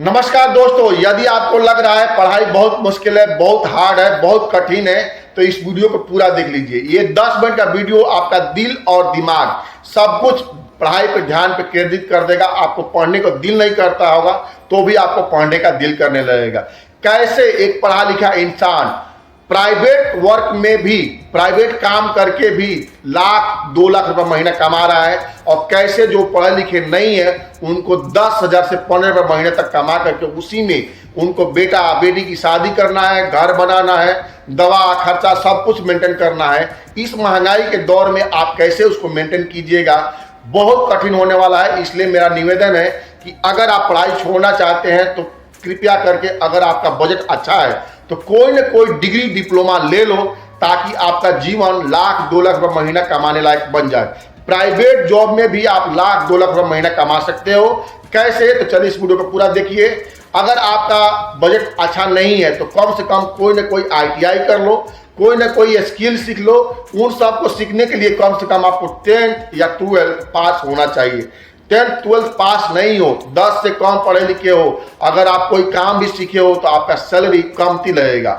नमस्कार दोस्तों, यदि आपको लग रहा है पढ़ाई बहुत मुश्किल है, बहुत हार्ड है, बहुत कठिन है, तो इस वीडियो को पूरा देख लीजिए। ये 10 मिनट का वीडियो आपका दिल और दिमाग सब कुछ पढ़ाई पे ध्यान पे केंद्रित कर देगा। आपको पढ़ने को दिल नहीं करता होगा तो भी आपको पढ़ने का दिल करने लगेगा। कैसे एक पढ़ा लिखा इंसान प्राइवेट वर्क में भी, प्राइवेट काम करके भी लाख 2 लाख रुपए महीना कमा रहा है, और कैसे जो पढ़े लिखे नहीं है उनको 10,000 से 15,000 रुपए महीने तक कमा करके उसी में उनको बेटा बेटी की शादी करना है, घर बनाना है, दवा खर्चा सब कुछ मेंटेन करना है। इस महंगाई के दौर में आप कैसे उसको मेंटेन कीजिएगा, बहुत कठिन होने वाला है। इसलिए मेरा निवेदन है कि अगर आप पढ़ाई छोड़ना चाहते हैं तो कृपया करके, अगर आपका बजट अच्छा है तो कोई न कोई डिग्री डिप्लोमा ले लो, ताकि आपका जीवन लाख 2 लाख रुपए महीना कमाने लायक बन जाए। प्राइवेट जॉब में भी आप लाख 2 लाख रुपए महीना कमा सकते हो। कैसे, तो चलिए इस वीडियो को पूरा देखिए। अगर आपका बजट अच्छा नहीं है तो कम से कम कोई ना कोई ITI कर लो, कोई ना कोई स्किल सीख लो। उन सब को सीखने के लिए कम से कम आपको 10th या 12th पास होना चाहिए। 10th 12th पास नहीं हो, 10 से कम पढ़े लिखे हो, अगर आप कोई काम भी सीखे हो तो आपका सैलरी कमती लगेगा,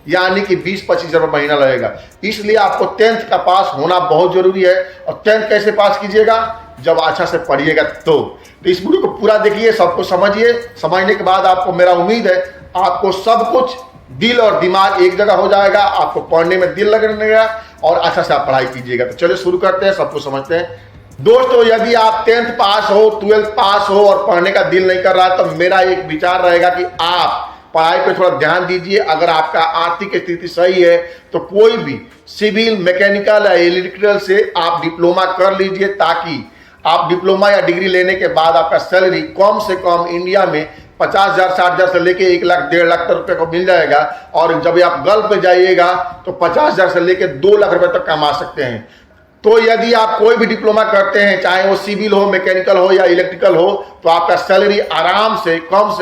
यानी कि 20-25 रुपये महीना लगेगा। इसलिए आपको 10th का पास होना बहुत जरूरी है। और 10th कैसे पास कीजिएगा, जब अच्छा से पढ़िएगा तो इस वीडियो को पूरा देखिए, सबको समझिए। समझने के बाद आपको, मेरा उम्मीद है आपको सब कुछ दिल और दिमाग एक जगह हो जाएगा, आपको पढ़ने में दिल लगने लगेगा और अच्छा से आप पढ़ाई कीजिएगा। तो चलिए शुरू करते हैं, सबको समझते हैं। दोस्तों, यदि आप 10th पास हो, 12th पास हो और पढ़ने का दिल नहीं कर रहा है तो मेरा एक विचार रहेगा कि आप पढ़ाई पे थोड़ा ध्यान दीजिए। अगर आपका आर्थिक स्थिति सही है तो कोई भी सिविल, मैकेनिकल या इलेक्ट्रिकल से आप डिप्लोमा कर लीजिए, ताकि आप डिप्लोमा या डिग्री लेने के बाद आपका सैलरी कम से कम इंडिया में 50,000 60,000 से लेके 1 लाख 1.5 लाख रुपए को मिल जाएगा। और जब आप गल्फ में जाइएगा तो 50,000 से लेके 2 लाख रुपए तक कमा सकते हैं। तो यदि आप कोई भी डिप्लोमा करते हैं, चाहे वो सिविल हो, मैकेनिकल हो या इलेक्ट्रिकल हो, तो आपका सैलरी आराम से कम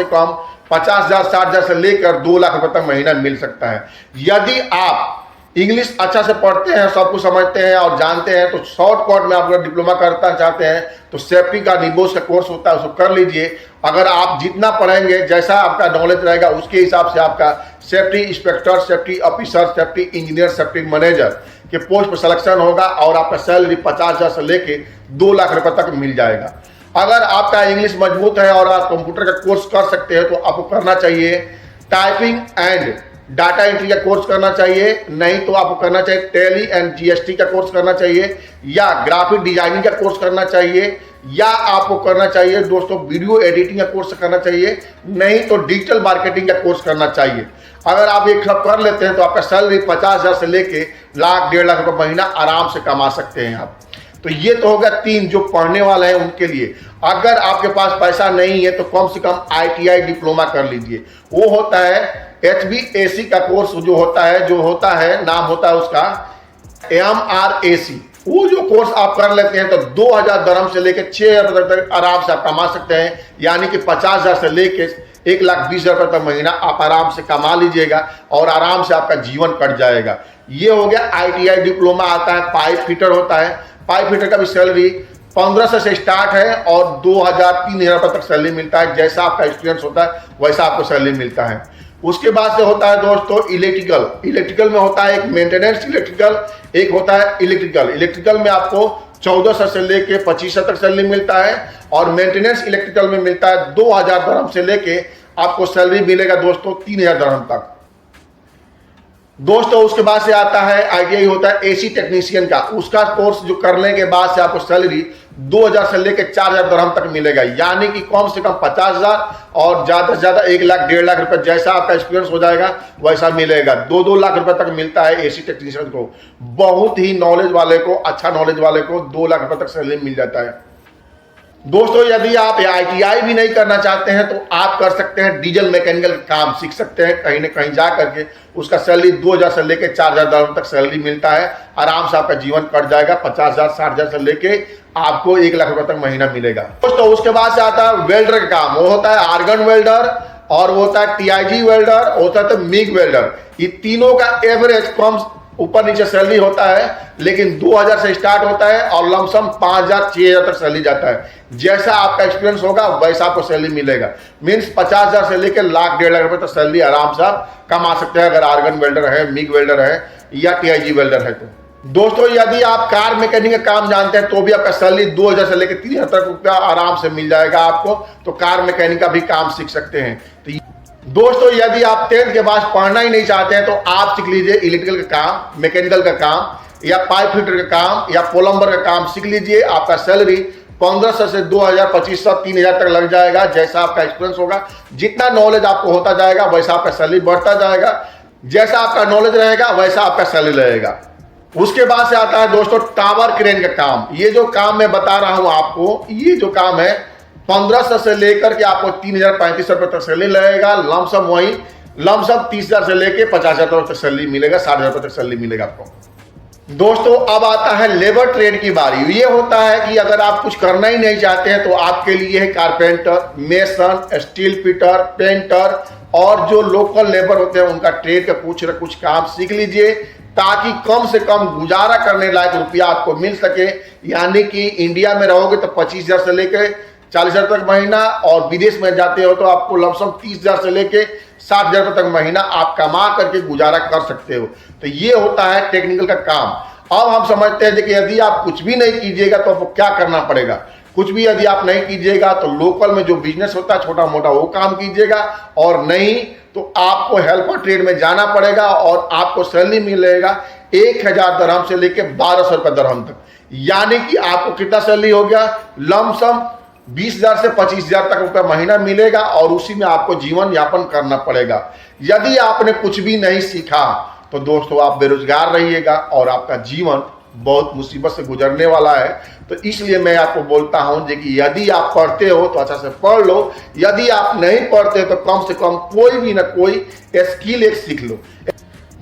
50,000 60,000 से लेकर 2 लाख रुपए तक महीना मिल सकता है। यदि आप इंग्लिश अच्छा से पढ़ते हैं, सब कुछ समझते हैं और जानते हैं, तो शॉर्टकट में आप अगर डिप्लोमा करना चाहते हैं तो सेफ्टी का निबोस का कोर्स होता है, उसको कर लीजिए। अगर आप जितना पढ़ेंगे, जैसा आपका नॉलेज रहेगा, उसके हिसाब से आपका safety inspector, safety officer, safety engineer, safety manager के पोस्ट पर सिलेक्शन होगा और आपका सैलरी 50,000 से लेके 2 लाख रुपए तक मिल जाएगा। अगर आपका इंग्लिश मजबूत है और आप कंप्यूटर का कोर्स कर सकते हैं तो आपको करना चाहिए टाइपिंग एंड डाटा एंट्री का कोर्स करना चाहिए, नहीं तो आपको करना चाहिए टैली एंड GST का कोर्स करना चाहिए, या ग्राफिक डिजाइनिंग का कोर्स करना चाहिए, या आपको करना चाहिए दोस्तों वीडियो एडिटिंग का कोर्स करना चाहिए, नहीं तो डिजिटल मार्केटिंग का कोर्स करना चाहिए। अगर आप एक सब कर लेते हैं तो आपका सैलरी 50,000 से लेके लाख 1.5 लाख रुपए महीना आराम से कमा सकते हैं आप। तो ये तो होगा 3 जो पढ़ने वाले हैं उनके लिए। अगर आपके पास पैसा नहीं है तो कम से कम ITI डिप्लोमा कर लीजिए। वो होता है HVAC का कोर्स जो होता है, नाम होता है उसका MRAC। वो जो कोर्स आप कर लेते हैं तो 2,000 दरम से लेकर 6,000 तक आराम से आप कमा सकते हैं, यानी कि 50,000 से लेकर 1,20,000 रुपए तक महीना आप आराम से कमा लीजिएगा और आराम से आपका जीवन कट जाएगा। ये हो गया ITI डिप्लोमा। आता है पाइप फिटर होता है। पाइप फिटर का भी सैलरी 1500 से स्टार्ट है और 2,000-3,000 रुपए तक सैलरी मिलता है। जैसा आपका एक्सपीरियंस होता है वैसा आपको सैलरी मिलता है। उसके बाद से होता है दोस्तों इलेक्ट्रिकल में होता है एक मेंटेनेंस इलेक्ट्रिकल, एक होता है इलेक्ट्रिकल में आपको 1400 से लेके 2500 तक सैलरी मिलता है, और मेंटेनेंस इलेक्ट्रिकल में मिलता है 2,000 दरम से लेके आपको सैलरी मिलेगा दोस्तों 3,000 दरम तक दोस्तों। उसके बाद से आता है ITI होता है AC टेक्नीशियन का। उसका कोर्स जो करने के बाद से आपको सैलरी 2,000 से लेकर 4,000 दरहम तक मिलेगा, यानी कि कम से कम 50,000 और ज़्यादा से ज़्यादा 1 लाख 1.5 लाख रुपए, जैसा आपका एक्सपीरियंस हो जाएगा वैसा मिलेगा। 2-2 लाख रुपए तक मिलता है AC टेक्नीशियन को। बहुत ही नॉलेज वाले को, अच्छा नॉलेज वाले को 2 लाख रुपए तक सैलरी मिल जाता है दोस्तों। यदि आप ITI भी नहीं करना चाहते हैं तो आप कर सकते हैं डीजल मैकेनिकल काम सीख सकते हैं कहीं ना कहीं जा करके। उसका सैलरी 2,000 से लेकर 4,000 दरम तक सैलरी मिलता है, आराम से आपका जीवन कट जाएगा। 50,000 60,000 से लेके आपको 1 लाख रुपए तक महीना मिलेगा दोस्तों। उसके बाद से आता है वेल्डर का काम। वो होता है आर्गन वेल्डर, और वो होता है TIG वेल्डर, होता है MIG वेल्डर। ये तीनों का एवरेज कम ऊपर नीचे सैलरी होता है, लेकिन 2000 से स्टार्ट होता है और लमसम 5000 6000 तक सैलरी जाता है। जैसा आपका एक्सपीरियंस होगा वैसा आपको सैलरी मिलेगा। मीन्स 50,000 से लेकर लाख 1.5 लाख रुपए तक सैलरी आराम से आप कमा सकते हैं, अगर आर्गन वेल्डर है, मिग वेल्डर है या TIG वेल्डर है। तो दोस्तों यदि आप कार मैकेनिक का काम जानते हैं तो भी आपका सैलरी 2000 से लेकर 3000 तक रुपया आराम से मिल जाएगा आपको, तो कार मैकेनिक का भी काम सीख सकते हैं। तो दोस्तों यदि आप 10th के बाद पढ़ना ही नहीं चाहते हैं तो आप सीख लीजिए इलेक्ट्रिकल का काम, मैकेनिकल का काम या पाइप फिटर का काम या प्लम्बर का काम सीख लीजिए। आपका सैलरी 1500 से 2000 2500 3000 तक लग जाएगा। जैसा आपका एक्सपीरियंस होगा, जितना नॉलेज आपको होता जाएगा वैसा आपका सैलरी बढ़ता जाएगा। जैसा आपका नॉलेज रहेगा वैसा आपका सैलरी रहेगा। उसके बाद से आता है दोस्तों टावर क्रेन का काम। ये जो काम मैं बता रहा हूं आपको, ये जो काम है 1500 से लेकर के आपको 3000 3500 रुपये तक सैलरी लगेगा। लमसम वही लमसम 30,000 से लेकर 50,000 तक सैलरी मिलेगा, 60,000 तक सैलरी मिलेगा आपको। दोस्तों अब आता है लेबर ट्रेड की बारी। ये होता है कि अगर आप कुछ करना ही नहीं चाहते हैं तो आपके लिए है carpenter, mason, steel fitter, painter और जो लोकल लेबर होते हैं उनका ट्रेड का कुछ न कुछ काम सीख लीजिए, ताकि कम से कम गुजारा करने लायक रुपया आपको मिल सके। यानी कि इंडिया में रहोगे तो 25,000 से लेकर 40,000 तक महीना, और विदेश में जाते हो तो आपको लमसम 30,000 से लेकर 60,000 तक महीना आप कमा करके गुजारा कर सकते हो। तो ये होता है टेक्निकल का काम। अब हम समझते हैं कि यदि आप कुछ भी नहीं कीजिएगा तो आपको क्या करना पड़ेगा। कुछ भी यदि आप नहीं कीजिएगा तो लोकल में जो बिजनेस होता है छोटा मोटा वो काम कीजिएगा, और नहीं तो आपको हेल्पर ट्रेड में जाना पड़ेगा और आपको सैलरी मिलेगा 1000 दरहम से लेकर 1200 रुपये दरहम तक। यानी कि आपको कितना सैलरी हो गया, लमसम 20,000 से 25,000 तक रुपया महीना मिलेगा, और उसी में आपको जीवन यापन करना पड़ेगा। यदि आपने कुछ भी नहीं सीखा तो दोस्तों आप बेरोजगार रहिएगा और आपका जीवन बहुत मुसीबत से गुजरने वाला है। तो इसलिए मैं आपको बोलता हूं कि यदि आप पढ़ते हो तो अच्छा से पढ़ लो, यदि आप नहीं पढ़ते तो कम से कम कोई भी ना कोई स्किल एक सीख लो।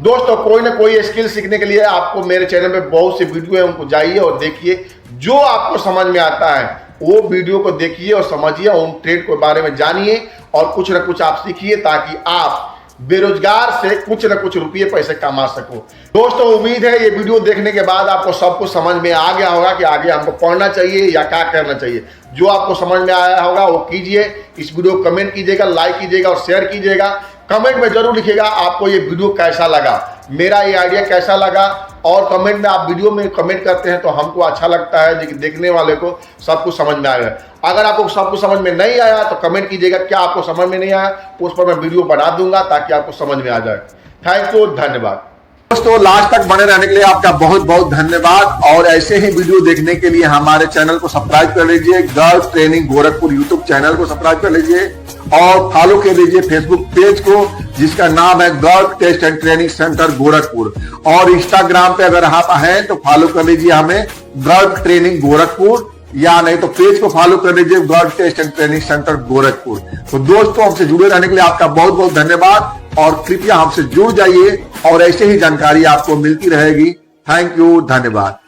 दोस्तों कोई ना कोई स्किल सीखने के लिए आपको मेरे चैनल पे बहुत से वीडियो है, उनको जाइए और देखिए। जो आपको समझ में आता है वो वीडियो को देखिए और समझिए, उन ट्रेड के बारे में जानिए और कुछ ना कुछ आप सीखिए, ताकि आप बेरोजगार से कुछ न कुछ रुपये पैसे कमा सको। दोस्तों उम्मीद है ये वीडियो देखने के बाद आपको सब कुछ समझ में आ गया होगा कि आगे हमको पढ़ना चाहिए या क्या करना चाहिए। जो आपको समझ में आया होगा वो कीजिए। इस वीडियो को कमेंट कीजिएगा, लाइक कीजिएगा और शेयर कीजिएगा। कमेंट में जरूर लिखिएगा आपको ये वीडियो कैसा लगा, मेरा ये आइडिया कैसा लगा। और कमेंट में आप वीडियो में कमेंट करते हैं तो हमको अच्छा लगता है कि देखने वाले को सब कुछ समझ में आएगा। अगर आपको सब कुछ समझ में नहीं आया तो कमेंट कीजिएगा क्या आपको समझ में नहीं आया, उस पर मैं वीडियो बना दूंगा ताकि आपको समझ में आ जाए। थैंक यू, धन्यवाद। दोस्तों लास्ट तक बने रहने के लिए आपका बहुत बहुत धन्यवाद, और ऐसे ही वीडियो देखने के लिए हमारे चैनल को सब्सक्राइब कर लीजिए। Girls training Gorakhpur YouTube channel को सब्सक्राइब कर लीजिए और फॉलो कर लीजिए फेसबुक पेज को, जिसका नाम है girls test and training centre Gorakhpur. और इंस्टाग्राम पे अगर आप हैं तो फॉलो कर लीजिए हमें गर्ल्स ट्रेनिंग गोरखपुर, या नहीं तो पेज को फॉलो कर लीजिए girls test and training centre Gorakhpur. तो दोस्तों हमसे जुड़े रहने के लिए आपका बहुत बहुत धन्यवाद, और कृपया हमसे जुड़ जाइए और ऐसे ही जानकारी आपको मिलती रहेगी। थैंक यू, धन्यवाद।